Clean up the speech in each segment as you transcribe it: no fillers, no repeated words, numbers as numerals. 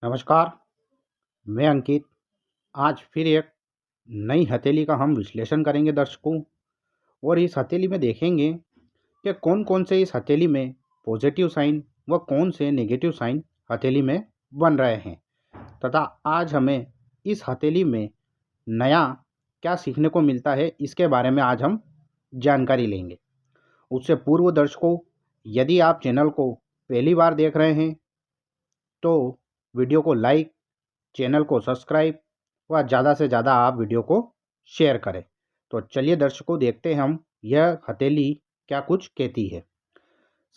नमस्कार, मैं अंकित। आज फिर एक नई हथेली का हम विश्लेषण करेंगे दर्शकों। और इस हथेली में देखेंगे कि कौन कौन से इस हथेली में पॉजिटिव साइन व कौन से नेगेटिव साइन हथेली में बन रहे हैं, तथा आज हमें इस हथेली में नया क्या सीखने को मिलता है, इसके बारे में आज हम जानकारी लेंगे। उससे पूर्व दर्शकों, यदि आप चैनल को पहली बार देख रहे हैं तो वीडियो को लाइक, चैनल को सब्सक्राइब व ज़्यादा से ज़्यादा आप वीडियो को शेयर करें। तो चलिए दर्शकों, देखते हैं हम यह हथेली क्या कुछ कहती है।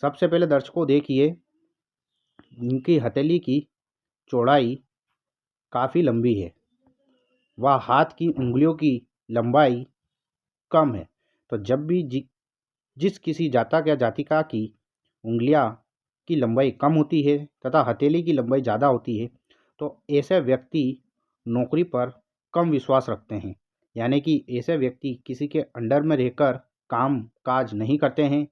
सबसे पहले दर्शकों देखिए, इनकी हथेली की चौड़ाई काफ़ी लंबी है व हाथ की उंगलियों की लंबाई कम है। तो जब भी जिस किसी जातक या जातिका की उंगलियां की लंबाई कम होती है तथा हथेली की लंबाई ज़्यादा होती है, तो ऐसे व्यक्ति नौकरी पर कम विश्वास रखते हैं। यानी कि ऐसे व्यक्ति किसी के अंडर में रहकर काम काज नहीं करते हैं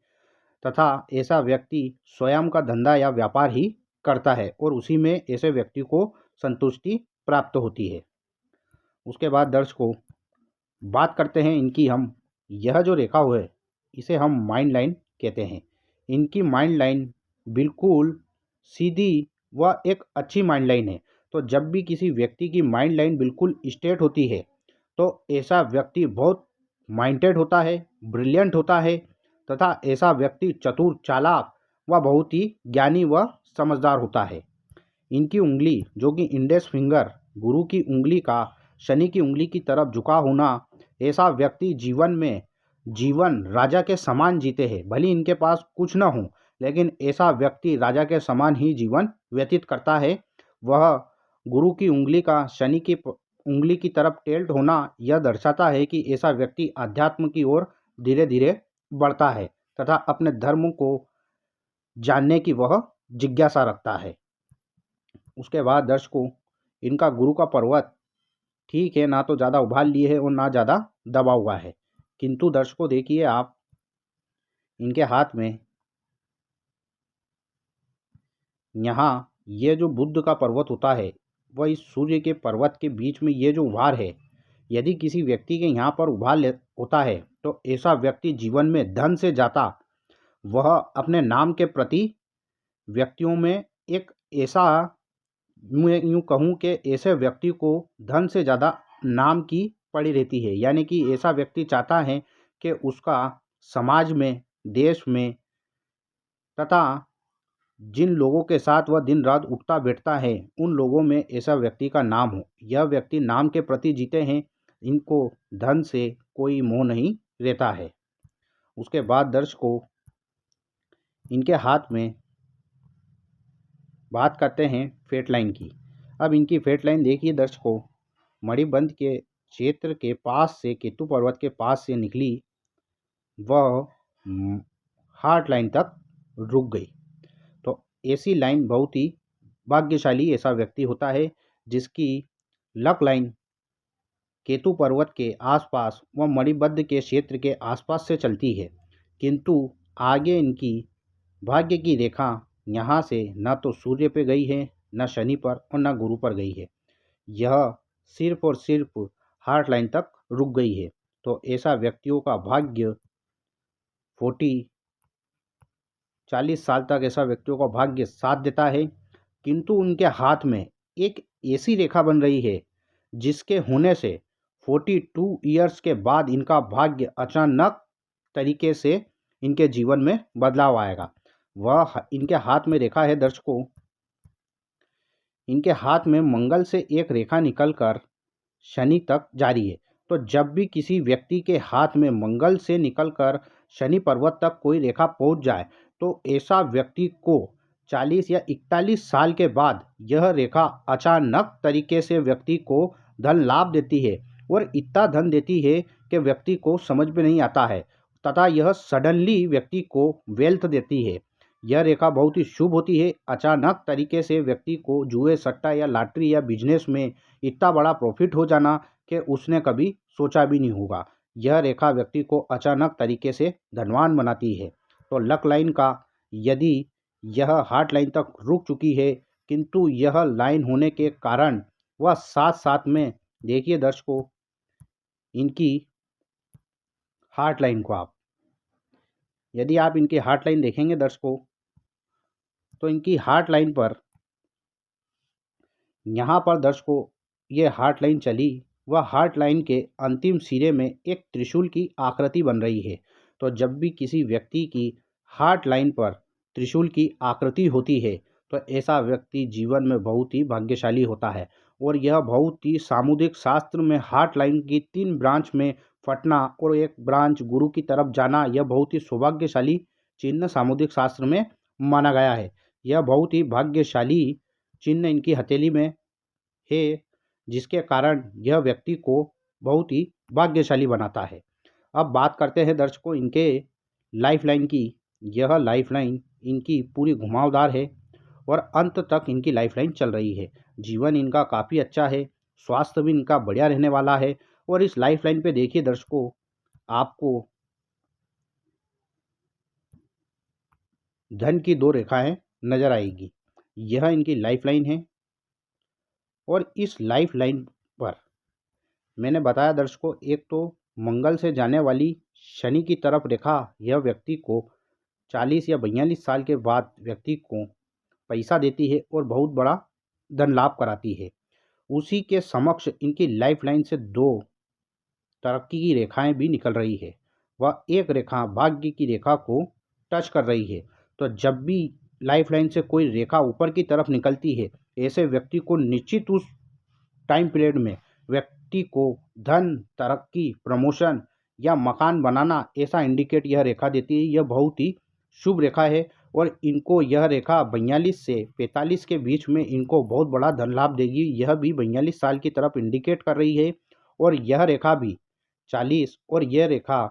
तथा ऐसा व्यक्ति स्वयं का धंधा या व्यापार ही करता है और उसी में ऐसे व्यक्ति को संतुष्टि प्राप्त होती है। उसके बाद दर्शकों, बात करते हैं इनकी हम। यह जो रेखा है इसे हम माइंड लाइन कहते हैं। इनकी माइंड लाइन बिल्कुल सीधी व एक अच्छी माइंड लाइन है। तो जब भी किसी व्यक्ति की माइंड लाइन बिल्कुल स्ट्रेट होती है तो ऐसा व्यक्ति बहुत माइंडेड होता है, ब्रिलियंट होता है तथा ऐसा व्यक्ति चतुर, चालाक व बहुत ही ज्ञानी व समझदार होता है। इनकी उंगली जो कि इंडेक्स फिंगर, गुरु की उंगली का शनि की उंगली की तरफ झुका होना, ऐसा व्यक्ति जीवन राजा के समान जीते हैं। भले इनके पास कुछ न हो, लेकिन ऐसा व्यक्ति राजा के समान ही जीवन व्यतीत करता है। वह गुरु की उंगली का शनि की उंगली की तरफ टेल्ट होना यह दर्शाता है कि ऐसा व्यक्ति अध्यात्म की ओर धीरे धीरे बढ़ता है तथा अपने धर्म को जानने की वह जिज्ञासा रखता है। उसके बाद दर्शकों, इनका गुरु का पर्वत ठीक है, ना तो ज़्यादा उभार लिए है और ना ज़्यादा दबा हुआ है। किंतु दर्शकों देखिए आप, इनके हाथ में यहाँ ये जो बुद्ध का पर्वत होता है वह इस सूर्य के पर्वत के बीच में ये जो उभार है, यदि किसी व्यक्ति के यहाँ पर उभार होता है तो ऐसा व्यक्ति जीवन में धन से जाता, वह अपने नाम के प्रति व्यक्तियों में एक ऐसा, मैं यूँ कहूँ कि ऐसे व्यक्ति को धन से ज़्यादा नाम की पड़ी रहती है। यानी कि ऐसा व्यक्ति चाहता है कि उसका समाज में, देश में तथा जिन लोगों के साथ वह दिन रात उठता बैठता है उन लोगों में ऐसा व्यक्ति का नाम हो। यह व्यक्ति नाम के प्रति जीते हैं, इनको धन से कोई मोह नहीं रहता है। उसके बाद दर्शकों, इनके हाथ में बात करते हैं फेट लाइन की। अब इनकी फेट लाइन देखिए दर्शकों, मणिबंध के क्षेत्र के पास से, केतु पर्वत के पास से निकली, वह हार्ट लाइन तक रुक गई। तो ऐसी लाइन बहुत ही भाग्यशाली ऐसा व्यक्ति होता है जिसकी लक लाइन केतु पर्वत के आसपास व मणिबद्ध के क्षेत्र के आसपास से चलती है। किंतु आगे इनकी भाग्य की रेखा यहाँ से न तो सूर्य पे गई है, न शनि पर और न गुरु पर गई है। यह सिर्फ और सिर्फ हार्ट लाइन तक रुक गई है। तो ऐसा व्यक्तियों का भाग्य 40 साल तक ऐसा व्यक्तियों का भाग्य साथ देता है। किंतु उनके हाथ में एक ऐसी रेखा बन रही है जिसके होने से 42 ईयर्स के बाद इनका भाग्य अचानक तरीके से इनके जीवन में बदलाव आएगा। वह इनके हाथ में रेखा है दर्शकों, इनके हाथ में मंगल से एक रेखा निकलकर शनि तक जारी है। तो जब भी किसी व्यक्ति के हाथ में मंगल से निकलकर शनि पर्वत तक कोई रेखा पहुंच जाए तो ऐसा व्यक्ति को 40 या 41 साल के बाद यह रेखा अचानक तरीके से व्यक्ति को धन लाभ देती है और इतना धन देती है कि व्यक्ति को समझ में नहीं आता है तथा यह सडनली व्यक्ति को वेल्थ देती है। यह रेखा बहुत ही शुभ होती है। अचानक तरीके से व्यक्ति को जुए, सट्टा या लॉटरी या बिजनेस में इतना बड़ा प्रॉफिट हो जाना कि उसने कभी सोचा भी नहीं होगा। यह रेखा व्यक्ति को अचानक तरीके से धनवान बनाती है। तो लक लाइन का यदि यह हार्ट लाइन तक रुक चुकी है किंतु यह लाइन होने के कारण वह साथ साथ में देखिए दर्शकों, इनकी हार्ट लाइन को यदि आप इनकी हार्ट लाइन देखेंगे दर्शकों, तो इनकी हार्ट लाइन पर यहाँ पर दर्शकों ये हार्ट लाइन चली, वह हार्ट लाइन के अंतिम सिरे में एक त्रिशूल की आकृति बन रही है। तो जब भी किसी व्यक्ति की हार्ट लाइन पर त्रिशूल की आकृति होती है तो ऐसा व्यक्ति जीवन में बहुत ही भाग्यशाली होता है। और यह बहुत ही सामुदायिक शास्त्र में हार्ट लाइन की 3 ब्रांच में फटना और एक ब्रांच गुरु की तरफ जाना, यह बहुत ही सौभाग्यशाली चिन्ह सामुदायिक शास्त्र में माना गया है। यह बहुत ही भाग्यशाली चिन्ह इनकी हथेली में है, जिसके कारण यह व्यक्ति को बहुत ही भाग्यशाली बनाता है। अब बात करते हैं दर्शकों इनके लाइफ लाइन की। यह लाइफ लाइन इनकी पूरी घुमावदार है और अंत तक इनकी लाइफ लाइन चल रही है। जीवन इनका काफ़ी अच्छा है, स्वास्थ्य भी इनका बढ़िया रहने वाला है। और इस लाइफ लाइन पे देखिए दर्शकों, आपको धन की 2 रेखाएं नजर आएगी। यह इनकी लाइफ लाइन है और इस लाइफ लाइन पर मैंने बताया दर्शकों, एक तो मंगल से जाने वाली शनि की तरफ रेखा यह व्यक्ति को 40 या 42 साल के बाद व्यक्ति को पैसा देती है और बहुत बड़ा धन लाभ कराती है। उसी के समक्ष इनकी लाइफ लाइन से 2 तरक्की की रेखाएं भी निकल रही है। वह एक रेखा भाग्य की रेखा को टच कर रही है। तो जब भी लाइफ लाइन से कोई रेखा ऊपर की तरफ निकलती है, ऐसे व्यक्ति को निश्चित उस टाइम पीरियड में व्यक्ति को धन, तरक्की, प्रमोशन या मकान बनाना, ऐसा इंडिकेट यह रेखा देती है। यह बहुत ही शुभ रेखा है और इनको यह रेखा 42 से 45 के बीच में इनको बहुत बड़ा धन लाभ देगी। यह भी 42 साल की तरफ इंडिकेट कर रही है और यह रेखा भी 40 और यह रेखा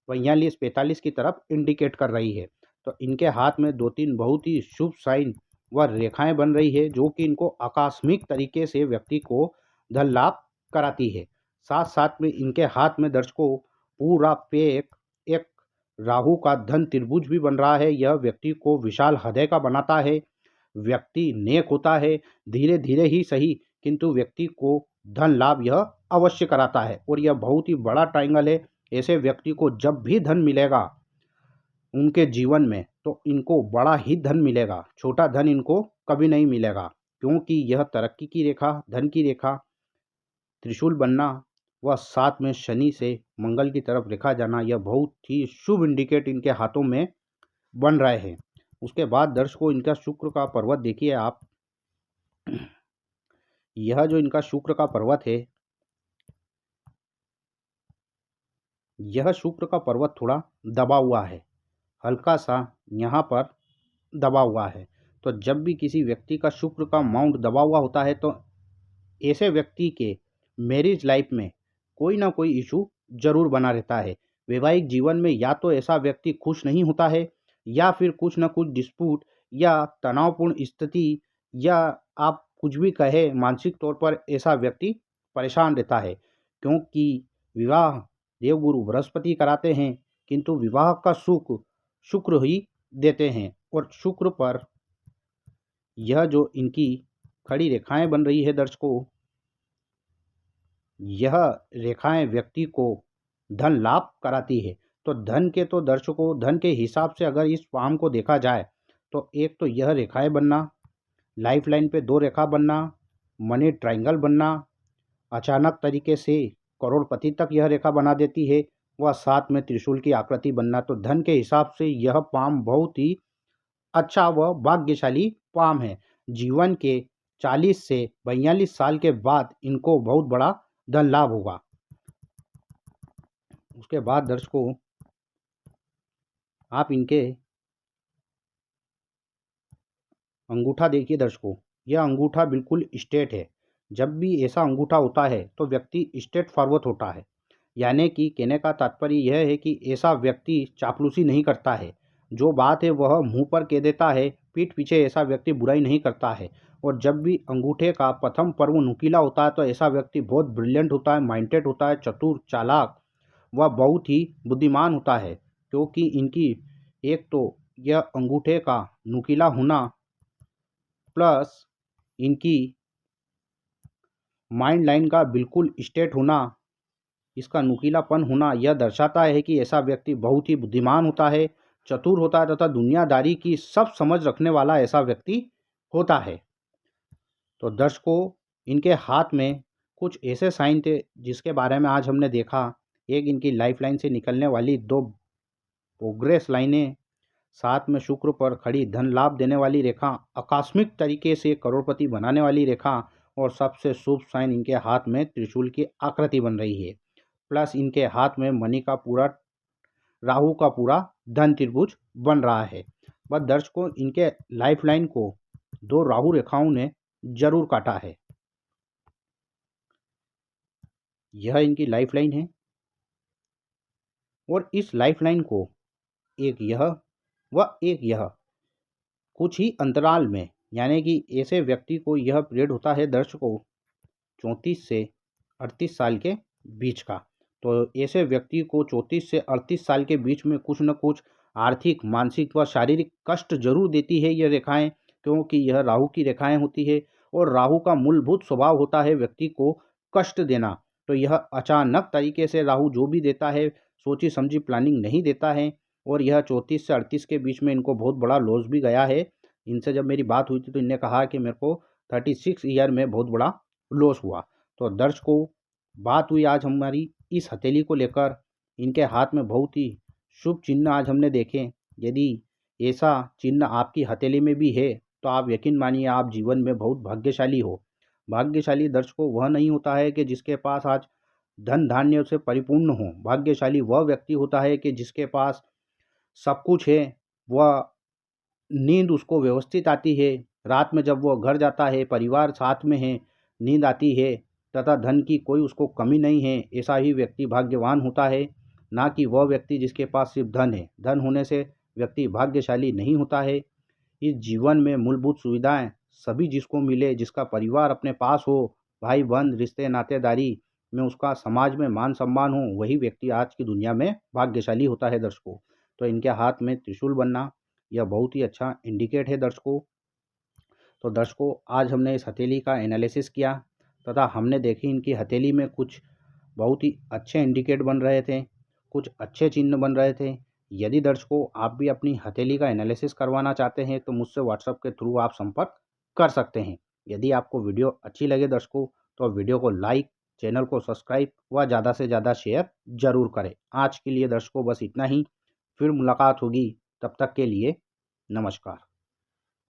42-45 की तरफ इंडिकेट कर रही है। तो इनके हाथ में 2-3 बहुत ही शुभ साइन व रेखाएं बन रही है, जो कि इनको आकस्मिक तरीके से व्यक्ति को धन लाभ कराती है। साथ साथ में इनके हाथ में दर्शकों पूरा पैक एक राहु का धन त्रिभुज भी बन रहा है। यह व्यक्ति को विशाल हृदय का बनाता है। व्यक्ति नेक होता है, धीरे धीरे ही सही, किंतु व्यक्ति को धन लाभ यह अवश्य कराता है और यह बहुत ही बड़ा ट्रायंगल है। ऐसे व्यक्ति को जब भी धन मिलेगा उनके जीवन में, तो इनको बड़ा ही धन मिलेगा, छोटा धन इनको कभी नहीं मिलेगा, क्योंकि यह तरक्की की रेखा, धन की रेखा, त्रिशूल बनना व साथ में शनि से मंगल की तरफ रेखा जाना, यह बहुत ही शुभ इंडिकेट इनके हाथों में बन रहे हैं। उसके बाद दर्शकों इनका शुक्र का पर्वत देखिए आप। यह जो इनका शुक्र का पर्वत है, यह शुक्र का पर्वत थोड़ा दबा हुआ है, हल्का सा यहाँ पर दबा हुआ है। तो जब भी किसी व्यक्ति का शुक्र का माउंट दबा हुआ होता है तो ऐसे व्यक्ति के मैरिज लाइफ में कोई ना कोई इशू जरूर बना रहता है। वैवाहिक जीवन में या तो ऐसा व्यक्ति खुश नहीं होता है या फिर कुछ ना कुछ डिस्प्यूट या तनावपूर्ण स्थिति या आप कुछ भी कहे, मानसिक तौर पर ऐसा व्यक्ति परेशान रहता है, क्योंकि विवाह देवगुरु बृहस्पति कराते हैं, किंतु विवाह का सुख शुक्र ही देते हैं। और शुक्र पर यह जो इनकी खड़ी रेखाएं बन रही है दर्शकों, यह रेखाएं व्यक्ति को धन लाभ कराती है। तो धन के तो दर्शकों, धन के हिसाब से अगर इस फॉर्म को देखा जाए तो एक तो यह रेखाएं बनना, लाइफ लाइन पे 2 रेखा बनना, मनी ट्रायंगल बनना, अचानक तरीके से करोड़पति तक यह रेखा बना देती है, वह साथ में त्रिशूल की आकृति बनना। तो धन के हिसाब से यह पाम बहुत ही अच्छा व भाग्यशाली पाम है। जीवन के 40 से 42 साल के बाद इनको बहुत बड़ा धन लाभ होगा। उसके बाद दर्शकों आप इनके अंगूठा देखिए दर्शकों, यह अंगूठा बिल्कुल स्ट्रेट है। जब भी ऐसा अंगूठा होता है तो व्यक्ति स्ट्रेट फॉरवर्ड होता है, यानी कि कहने का तात्पर्य यह है कि ऐसा व्यक्ति चापलूसी नहीं करता है, जो बात है वह मुंह पर कह देता है, पीठ पीछे ऐसा व्यक्ति बुराई नहीं करता है। और जब भी अंगूठे का प्रथम पर्व नुकीला होता है तो ऐसा व्यक्ति बहुत ब्रिलियंट होता है, माइंडेड होता है, चतुर, चालाक व बहुत ही बुद्धिमान होता है, क्योंकि इनकी एक तो यह अंगूठे का नुकीला होना प्लस इनकी माइंड लाइन का बिल्कुल स्ट्रेट होना, इसका नुकीलापन होना यह दर्शाता है कि ऐसा व्यक्ति बहुत ही बुद्धिमान होता है, चतुर होता है तथा दुनियादारी की सब समझ रखने वाला ऐसा व्यक्ति होता है। तो दर्शकों, इनके हाथ में कुछ ऐसे साइन थे जिसके बारे में आज हमने देखा। एक इनकी लाइफ लाइन से निकलने वाली 2 प्रोग्रेस लाइनें, साथ में शुक्र पर खड़ी धन लाभ देने वाली रेखा, आकस्मिक तरीके से करोड़पति बनाने वाली रेखा, और सबसे शुभ साइन इनके हाथ में त्रिशूल की आकृति बन रही है। प्लस इनके हाथ में मणि का पूरा, राहु का पूरा धन त्रिभुज बन रहा है। बस दर्शकों, इनके लाइफ लाइन को 2 राहु रेखाओं ने जरूर काटा है। यह इनकी लाइफ लाइन है और इस लाइफ लाइन को एक यह व एक यह कुछ ही अंतराल में, यानी कि ऐसे व्यक्ति को यह पीरियड होता है दर्शकों 34 से 38 साल के बीच का। तो ऐसे व्यक्ति को 34 से 38 साल के बीच में कुछ न कुछ आर्थिक, मानसिक व शारीरिक कष्ट जरूर देती है यह रेखाएं, क्योंकि यह राहु की रेखाएं होती है और राहु का मूलभूत स्वभाव होता है व्यक्ति को कष्ट देना। तो यह अचानक तरीके से राहु जो भी देता है सोची समझी प्लानिंग नहीं देता है, और यह 34 से 38 के बीच में इनको बहुत बड़ा लॉस भी गया है। इनसे जब मेरी बात हुई थी तो इनने कहा कि मेरे को 36 ईयर में बहुत बड़ा लॉस हुआ। तो दर्शकों, बात हुई आज हमारी इस हथेली को लेकर। इनके हाथ में बहुत ही शुभ चिन्ह आज हमने देखे। यदि ऐसा चिन्ह आपकी हथेली में भी है तो आप यकीन मानिए आप जीवन में बहुत भाग्यशाली हो। भाग्यशाली दर्शकों वह नहीं होता है कि जिसके पास आज धन धान्य से परिपूर्ण हो। भाग्यशाली वह व्यक्ति होता है कि जिसके पास सब कुछ है, वह नींद उसको व्यवस्थित आती है, रात में जब वह घर जाता है परिवार साथ में है, नींद आती है तथा धन की कोई उसको कमी नहीं है। ऐसा ही व्यक्ति भाग्यवान होता है, ना कि वह व्यक्ति जिसके पास सिर्फ धन है। धन होने से व्यक्ति भाग्यशाली नहीं होता है। इस जीवन में मूलभूत सुविधाएं सभी जिसको मिले, जिसका परिवार अपने पास हो, भाई बंध रिश्ते नातेदारी में उसका समाज में मान सम्मान हो, वही व्यक्ति आज की दुनिया में भाग्यशाली होता है दर्शकों। तो इनके हाथ में त्रिशूल बनना यह बहुत ही अच्छा इंडिकेट है दर्शकों। तो दर्शकों, आज हमने इस हथेली का एनालिसिस किया तथा हमने देखी इनकी हथेली में कुछ बहुत ही अच्छे इंडिकेट बन रहे थे, कुछ अच्छे चिन्ह बन रहे थे। यदि दर्शकों आप भी अपनी हथेली का एनालिसिस करवाना चाहते हैं तो मुझसे व्हाट्सएप के थ्रू आप संपर्क कर सकते हैं। यदि आपको वीडियो अच्छी लगे दर्शकों तो वीडियो को लाइक, चैनल को सब्सक्राइब व ज़्यादा से ज़्यादा शेयर जरूर करें। आज के लिए दर्शकों बस इतना ही, फिर मुलाकात होगी, तब तक के लिए नमस्कार।